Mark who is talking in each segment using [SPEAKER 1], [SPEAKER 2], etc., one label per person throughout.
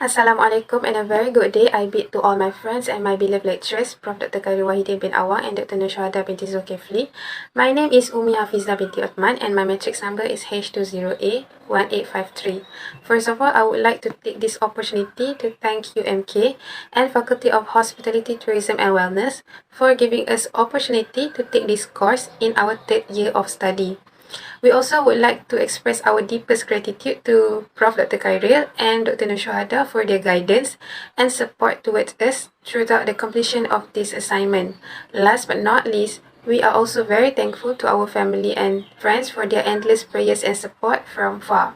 [SPEAKER 1] Assalamualaikum and a very good day I bid to all my friends and my beloved lecturers, Prof. Dr. Khairi Wahidin bin Awang and Dr. Nursyahada binti Zulkifli. My name is Umi Hafizah binti Uthman and my matrix number is H20A1853. First of all, I would like to take this opportunity to thank UMK and Faculty of Hospitality, Tourism and Wellness for giving us opportunity to take this course in our third year of study. We also would like to express our deepest gratitude to Prof. Dr. Khairil and Dr. Nursyahada for their guidance and support towards us throughout the completion of this assignment. Last but not least, we are also very thankful to our family and friends for their endless prayers and support from far.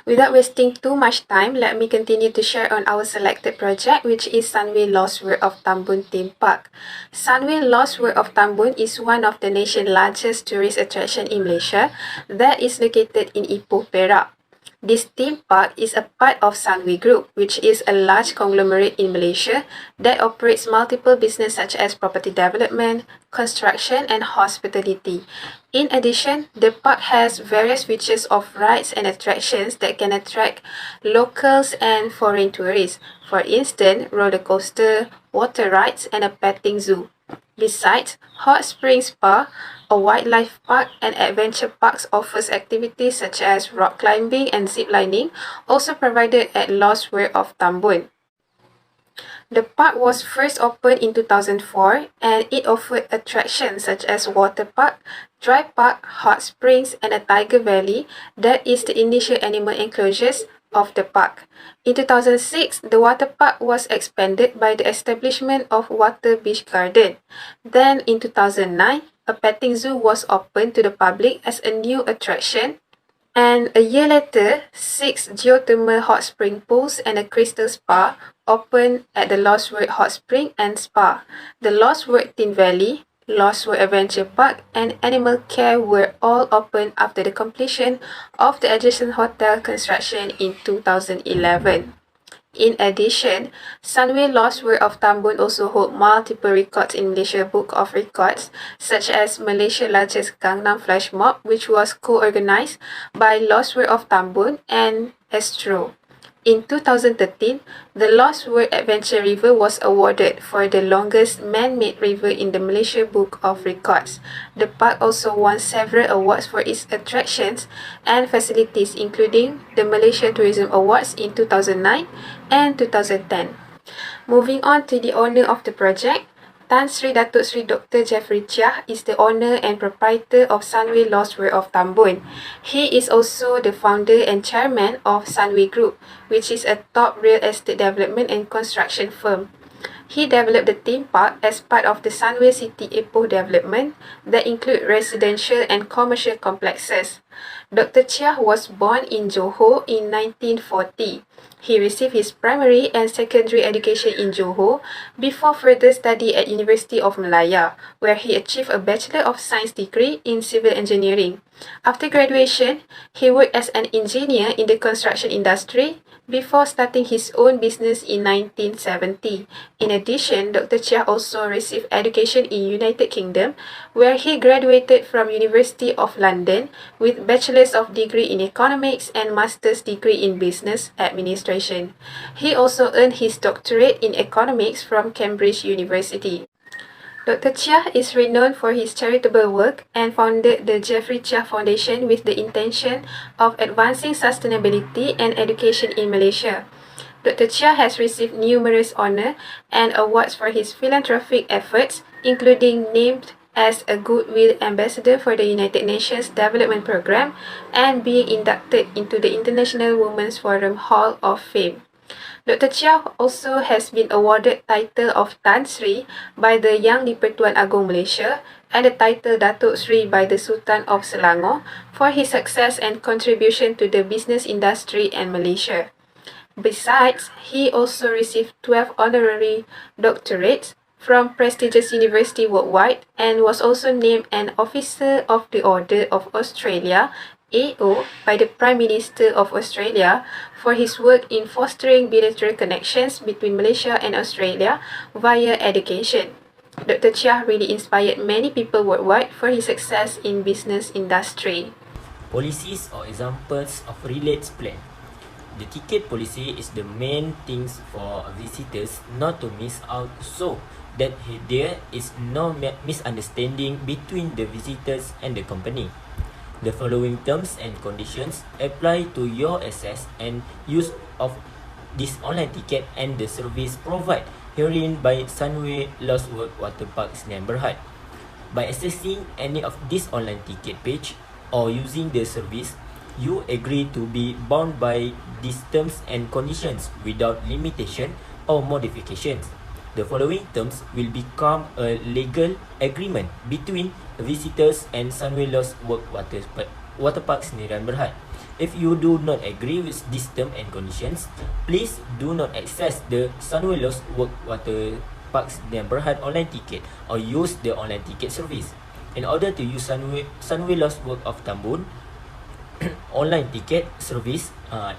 [SPEAKER 1] Without wasting too much time, let me continue to share on our selected project, which is Sunway Lost World of Tambun Theme Park. Sunway Lost World of Tambun is one of the nation's largest tourist attraction in Malaysia that is located in Ipoh, Perak. This theme park is a part of Sunway Group, which is a large conglomerate in Malaysia that operates multiple businesses such as property development, construction, and hospitality. In addition, the park has various features of rides and attractions that can attract locals and foreign tourists. For instance, roller coaster, water rides, and a petting zoo. Besides, Hot Spring Spa, a wildlife park and adventure parks offers activities such as rock climbing and zip lining, also provided at Lost World of Tambun. The park was first opened in 2004 and it offered attractions such as water park, dry park, hot springs, and a tiger valley that is the initial animal enclosures of the park. In 2006, the water park was expanded by the establishment of Water Beach Garden. Then in 2009, a petting zoo was opened to the public as a new attraction. And a year later, 6 geothermal hot spring pools and a crystal spa opened at the Lost World Hot Spring and Spa. The Lost World Teen Valley, Lost World Adventure Park, and Animal Care were all opened after the completion of the adjacent hotel construction in 2011. In addition, Sunway Lost World of Tambun also hold multiple records in Malaysia Book of Records, such as Malaysia's largest Gangnam Flash Mob, which was co-organized by Lost World of Tambun and Astro. In 2013, the Lost World Adventure River was awarded for the longest man-made river in the Malaysia Book of Records. The park also won several awards for its attractions and facilities, including the Malaysia Tourism Awards in 2009 and 2010. Moving on to the owner of the project, Tan Sri Datuk Sri Dr. Jeffrey Chia is the owner and proprietor of Sunway Lost World of Tambun. He is also the founder and chairman of Sunway Group, which is a top real estate development and construction firm. He developed the theme park as part of the Sunway City Ipoh development that include residential and commercial complexes. Dr. Chia was born in Johor in 1940. He received his primary and secondary education in Johor before further study at University of Malaya, where he achieved a Bachelor of Science degree in Civil Engineering. After graduation, he worked as an engineer in the construction industry before starting his own business in 1970. In addition, Dr. Chia also received education in United Kingdom, where he graduated from University of London with Bachelor's of Degree in Economics and Master's degree in Business Administration. He also earned his doctorate in Economics from Cambridge University. Dr. Chia is renowned for his charitable work and founded the Jeffrey Chia Foundation with the intention of advancing sustainability and education in Malaysia. Dr. Chia has received numerous honors and awards for his philanthropic efforts, including named as a Goodwill Ambassador for the United Nations Development Programme and being inducted into the International Women's Forum Hall of Fame. Dr. Chia also has been awarded title of Tan Sri by the Yang di-Pertuan Agong Malaysia and the title Datuk Sri by the Sultan of Selangor for his success and contribution to the business industry and Malaysia. Besides, he also received 12 honorary doctorates from prestigious universities worldwide and was also named an Officer of the Order of Australia AO by the Prime Minister of Australia for his work in fostering bilateral connections between Malaysia and Australia via education. Dr. Chia really inspired many people worldwide for his success in business industry.
[SPEAKER 2] Policies or examples of relates plan. The ticket policy is the main things for visitors not to miss out so that there is no misunderstanding between the visitors and the company. The following terms and conditions apply to your access and use of this online ticket and the service provided herein by Sunway Lost World Water Parks neighborhood. By accessing any of this online ticket page or using the service, you agree to be bound by these terms and conditions without limitation or modifications. The following terms will become a legal agreement between visitors and Sunway Lost World Water Parks neighborhood. If you do not agree with this term and conditions, please do not access the Sunway Lost World Water Parks neighborhood online ticket or use the online ticket service. In order to use Sunway Lost World of Tambun online ticket service,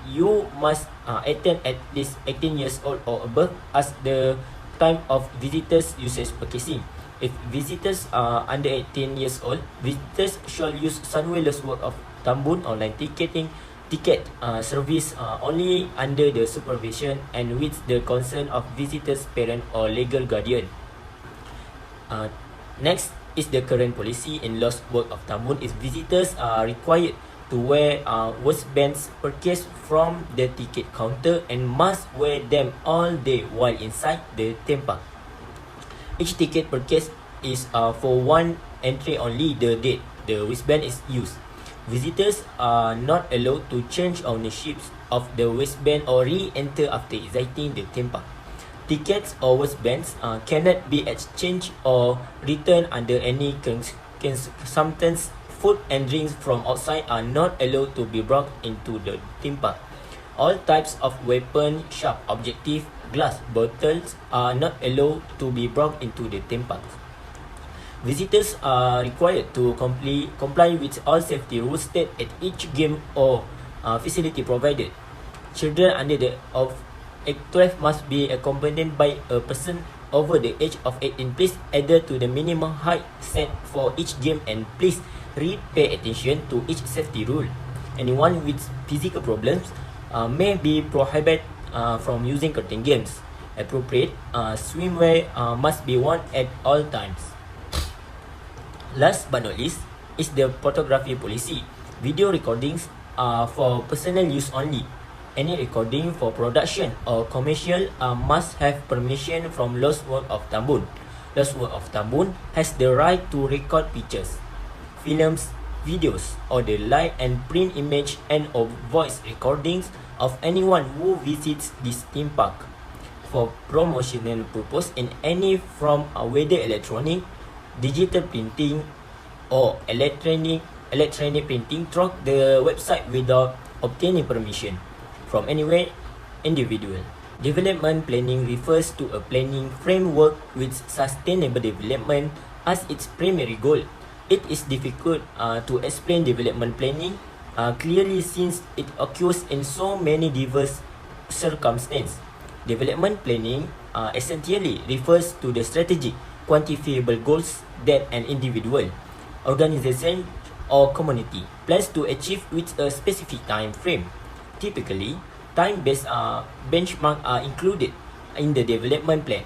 [SPEAKER 2] you must attain at least 18 years old or above as the time of visitors usage purchasing. If visitors are under 18 years old, visitors shall use Sunway Lost World of Tambun online ticket service only under the supervision and with the consent of visitors' parent or legal guardian. Next is the current policy in Lost World of Tambun is visitors are required to wear wristbands purchased from the ticket counter and must wear them all day while inside the theme park. Each ticket purchase is for one entry only the date the wristband is used. Visitors are not allowed to change ownerships of the wristband or re-enter after exiting the theme park. Tickets or wristbands cannot be exchanged or returned under any circumstance. Food and drinks from outside are not allowed to be brought into the theme park. All types of weapon, sharp objective, glass bottles are not allowed to be brought into the theme park. Visitors are required to comply with all safety rules set at each game or facility provided. Children under the of 12 must be accompanied by a person over the age of 18. Please adhere to the minimum height set for each game and please pay attention to each safety rule. Anyone with physical problems may be prohibited from using curtain games. Appropriate swimwear must be worn at all times. Last but not least is the photography policy. Video recordings are for personal use only. Any recording for production or commercial must have permission from Lost World of Tambun. Lost World of Tambun has the right to record pictures, films, videos, or the live and print image and or voice recordings of anyone who visits this theme park for promotional purpose in any form, whether electronic, digital printing, or electronic printing through the website without obtaining permission from anywhere individual. Development planning refers to a planning framework with sustainable development as its primary goal. It is difficult to explain development planning clearly since it occurs in so many diverse circumstances. Development planning essentially refers to the strategic, quantifiable goals that an individual, organization, or community plans to achieve with a specific time frame. Typically, time-based benchmarks are included in the development plan.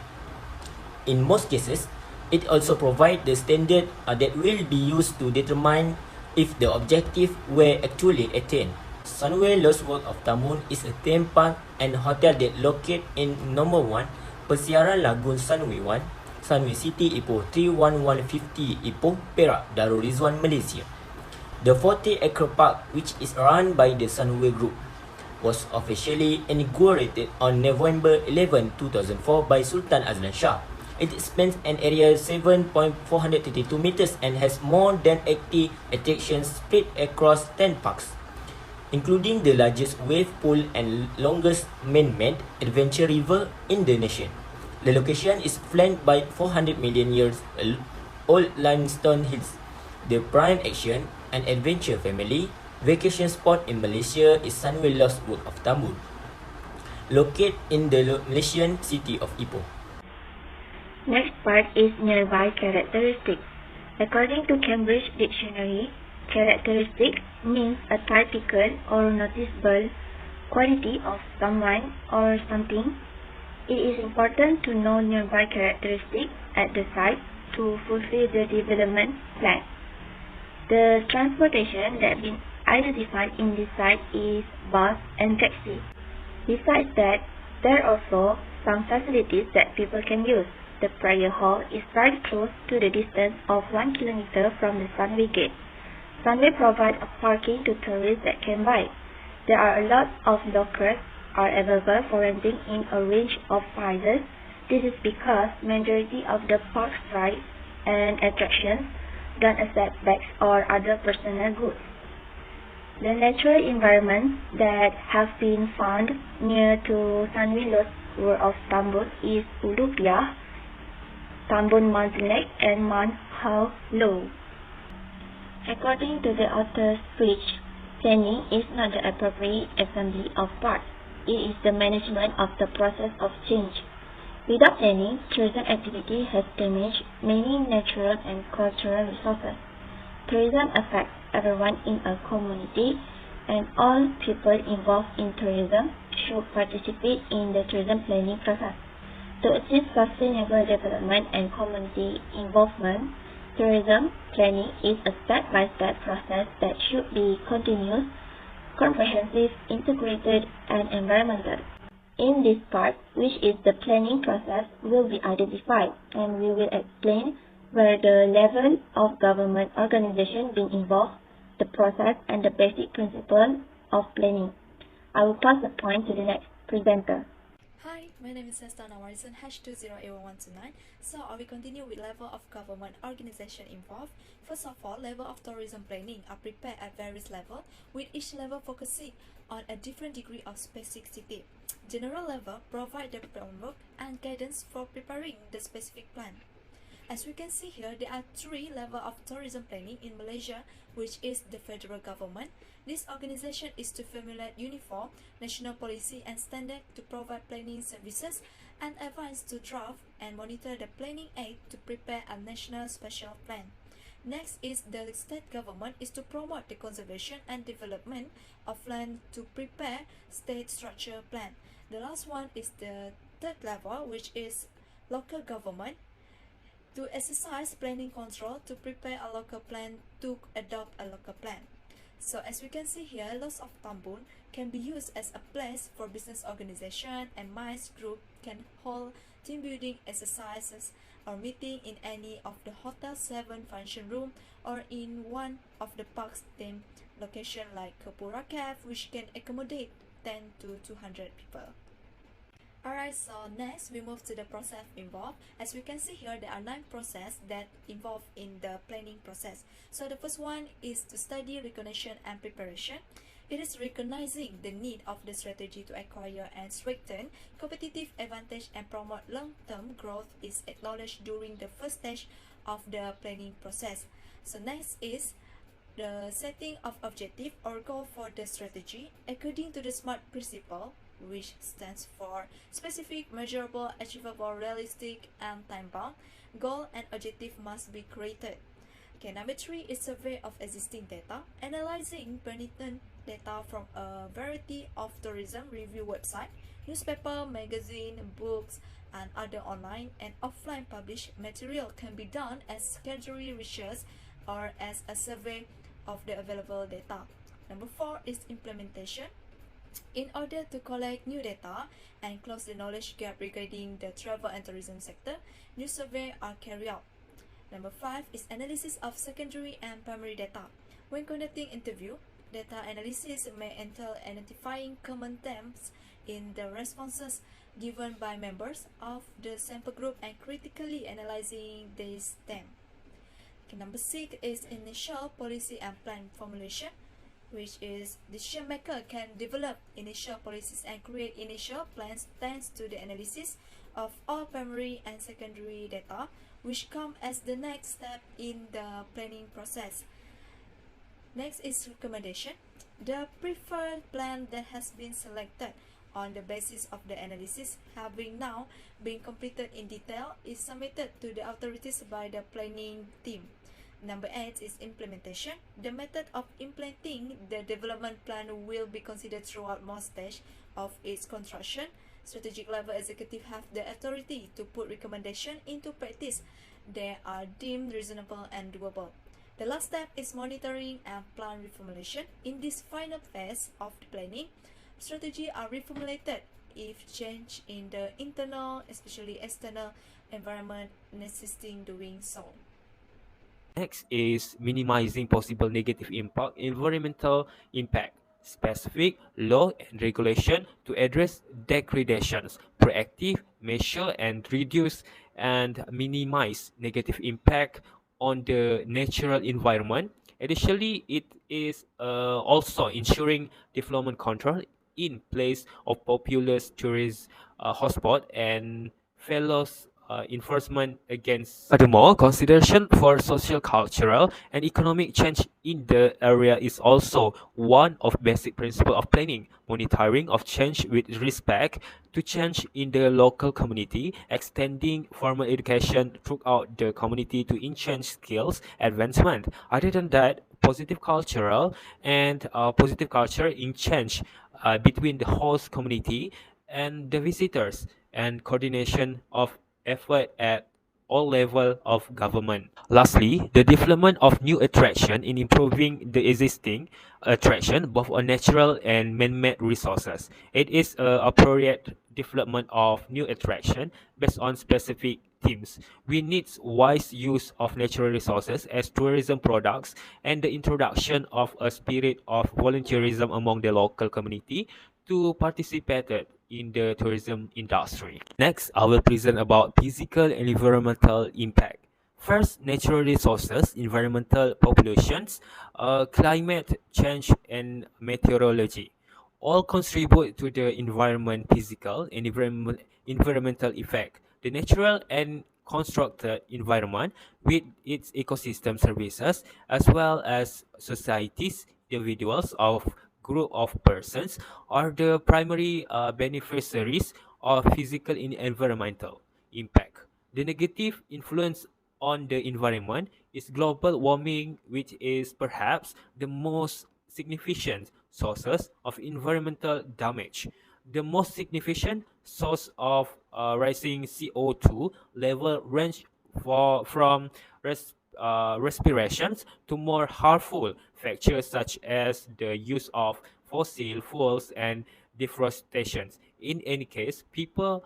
[SPEAKER 2] In most cases, it also provides the standard that will be used to determine if the objective were actually attained. Sunway Lost World of Tambun is a theme park and hotel that located in number 1 Persiaran Lagoon Sunway 1, Sunway City Ipoh 31150 Ipoh, Perak, Darul Rizwan, Malaysia. The 40-acre park, which is run by the Sunway Group, was officially inaugurated on November 11, 2004 by Sultan Azlan Shah. It spans an area 7.432 meters and has more than 80 attractions spread across 10 parks, including the largest wave pool and longest man-made adventure river in the nation. The location is flanked by 400 million years old limestone hills. The prime action and adventure family vacation spot in Malaysia is Sunway Lost World of Tambun, located in the Malaysian city of Ipoh.
[SPEAKER 3] Next part is nearby characteristics. According to Cambridge Dictionary, characteristic means a typical or noticeable quality of someone or something, it is important to know nearby characteristics at the site to fulfill the development plan. The transportation that has been identified in this site is bus and taxi. Besides that, there are also some facilities that people can use. The prayer hall is very close to the distance of 1 kilometer from the Sunway Gate. Sunway provides a parking to tourists that can buy. There are a lot of lockers are available for renting in a range of sizes. This is because majority of the park's rides and attractions don't accept bags or other personal goods. The natural environments that have been found near to Sunway Lost World of Tambun is Ulu Piah, Tambun Mountain Lake, and Mount Hao Low. According to the author's speech, planning is not the appropriate assembly of parts. It is the management of the process of change. Without planning, tourism activity has damaged many natural and cultural resources. Tourism affects everyone in a community, and all people involved in tourism should participate in the tourism planning process. To achieve sustainable development and community involvement, tourism planning is a step-by-step process that should be continuous, comprehensive, integrated, and environmental. In this part, which is the planning process, will be identified, and we will explain where the level of government organization being involved, the process, and the basic principle of planning. I will pass the point to the next presenter.
[SPEAKER 4] Hi, my name is Heston Awarison, H2081129. So I will continue with level of government organization involved. First of all, level of tourism planning are prepared at various levels, with each level focusing on a different degree of specificity. General level provide the framework and guidance for preparing the specific plan. As we can see here, there are three levels of tourism planning in Malaysia, which is the federal government. This organization is to formulate uniform national policy and standard to provide planning services and advance to draft and monitor the planning aid to prepare a national special plan. Next is the state government is to promote the conservation and development of land to prepare state structure plan. The last one is the third level, which is local government, to exercise planning control to prepare a local plan to adopt a local plan. So as we can see here, Lost of Tambun can be used as a place for business organization, and MICE group can hold team building exercises or meeting in any of the hotel 7 function room or in one of the park's themed location like Kapura Cave, which can accommodate 10 to 200 people. Alright, so next we move to the process involved. As we can see here, there are 9 processes that involve in the planning process. So the first one is to study, recognition, and preparation. It is recognizing the need of the strategy to acquire and strengthen competitive advantage and promote long-term growth is acknowledged during the first stage of the planning process. So next is the setting of objective or goal for the strategy according to the SMART principle, which stands for specific, measurable, achievable, realistic, and time-bound. Goal and objective must be created. Okay, number 3 is survey of existing data, analyzing pertinent data from a variety of tourism review website, newspaper, magazine, books, and other online and offline published material can be done as secondary research or as a survey of the available data. Number 4 is implementation. In order to collect new data and close the knowledge gap regarding the travel and tourism sector, new surveys are carried out. Number 5 is analysis of secondary and primary data. When conducting interview, data analysis may entail identifying common themes in the responses given by members of the sample group and critically analyzing these themes. Okay, number 6 is initial policy and plan formulation, which is decision maker can develop initial policies and create initial plans thanks to the analysis of all primary and secondary data, which come as the next step in the planning process. Next is recommendation. The preferred plan that has been selected on the basis of the analysis having now been completed in detail is submitted to the authorities by the planning team. Number 8 is implementation. The method of implementing the development plan will be considered throughout most stages of its construction. Strategic level executives have the authority to put recommendations into practice. They are deemed reasonable and doable. The last step is monitoring and plan reformulation. In this final phase of the planning, strategies are reformulated if change in the internal, especially external environment necessitating doing so.
[SPEAKER 5] Next is minimizing possible negative environmental impact. Specific law and regulation to address degradations, proactive measure and reduce and minimize negative impact on the natural environment. Additionally, it is also ensuring development control in place of populous tourist hotspot and fellows enforcement against. Furthermore, consideration for social, cultural, and economic change in the area is also one of basic principles of planning. Monitoring of change with respect to change in the local community, extending formal education throughout the community to enhance skills advancement. Other than that, positive culture in change between the host community and the visitors, and coordination of effort at all levels of government. Lastly, the development of new attraction in improving the existing attraction, both on natural and man-made resources. It is appropriate development of new attraction based on specific themes. We need wise use of natural resources as tourism products and the introduction of a spirit of volunteerism among the local community to participate in the tourism industry. Next, I will present about physical and environmental impact. First, natural resources, environmental populations, climate change, and meteorology all contribute to the environment physical and environmental effect. The natural and constructed environment with its ecosystem services as well as societies, individuals of group of persons are the primary beneficiaries of physical and environmental impact. The negative influence on the environment is global warming, which is perhaps the most significant sources of environmental damage. The most significant source of rising CO2 level range from respirations to more harmful factors such as the use of fossil fuels and deforestation. In any case, people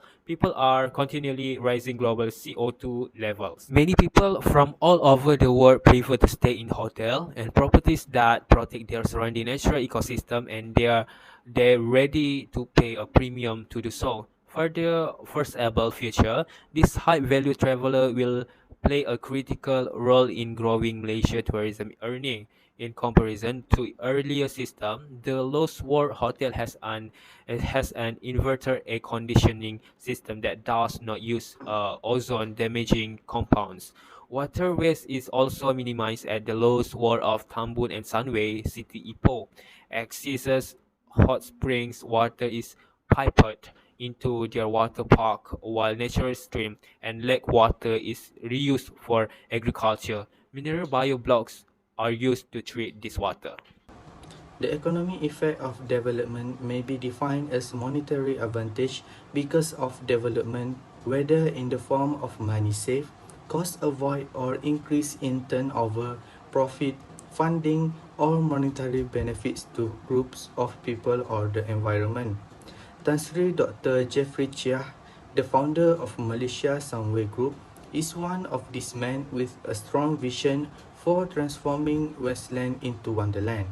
[SPEAKER 5] are continually rising global CO2 levels. Many people from all over the world prefer to stay in hotel and properties that protect their surrounding natural ecosystem, and they're ready to pay a premium to do so. For the foreseeable future, this high-value traveler will play a critical role in growing Malaysia tourism earning. In comparison to earlier system, the Lost World Hotel has an inverter air conditioning system that does not use ozone damaging compounds. Water waste is also minimized at the Lost World of Tambun and Sunway City Ipoh. Excess hot springs water is piped into their water park, while natural stream and lake water is reused for agriculture. Mineral bioblocks are used to treat this water.
[SPEAKER 6] The economic effect of development may be defined as monetary advantage because of development, whether in the form of money saved, cost avoid, or increase in turnover, profit, funding, or monetary benefits to groups of people or the environment. Tan Sri Dr. Jeffrey Chia, the founder of Malaysia Sunway Group, is one of these men with a strong vision for transforming Westland into Wonderland.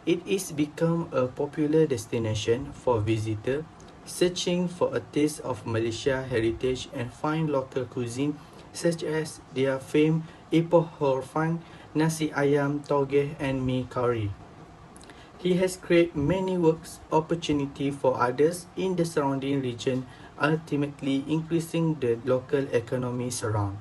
[SPEAKER 6] It is become a popular destination for visitors searching for a taste of Malaysia heritage and find local cuisine such as their famed Ipoh Hor Fun, Nasi Ayam Togeh, and Mi Curry. He has created many work opportunities for others in the surrounding region, ultimately increasing the local economy around.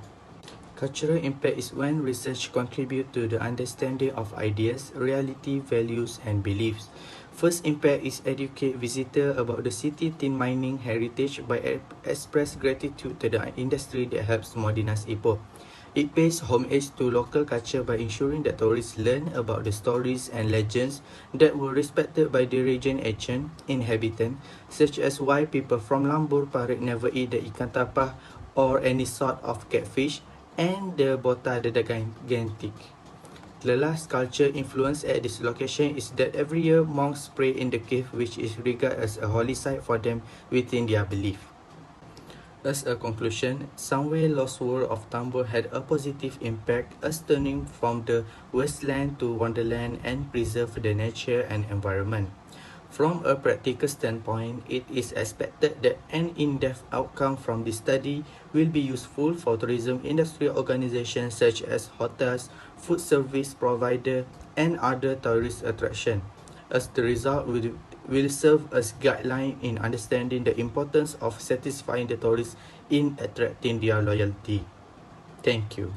[SPEAKER 6] Cultural impact is when research contributes to the understanding of ideas, reality, values, and beliefs. First impact is educate visitors about the city tin mining heritage by express gratitude to the industry that helps modernize Ipoh. It pays homage to local culture by ensuring that tourists learn about the stories and legends that were respected by the region's ancient inhabitants, such as why people from Lambur Parit never eat the ikan tapah or any sort of catfish, and the bota de gigantic. The last culture influence at this location is that every year monks pray in the cave, which is regarded as a holy site for them within their belief. As a conclusion, Somewhere Lost World of Tambor had a positive impact as turning from the wasteland to wonderland and preserve the nature and environment. From a practical standpoint, it is expected that an in-depth outcome from this study will be useful for tourism industry organizations such as hotels, food service providers, and other tourist attractions, as the result will serve as guideline in understanding the importance of satisfying the tourists in attracting their loyalty. Thank you.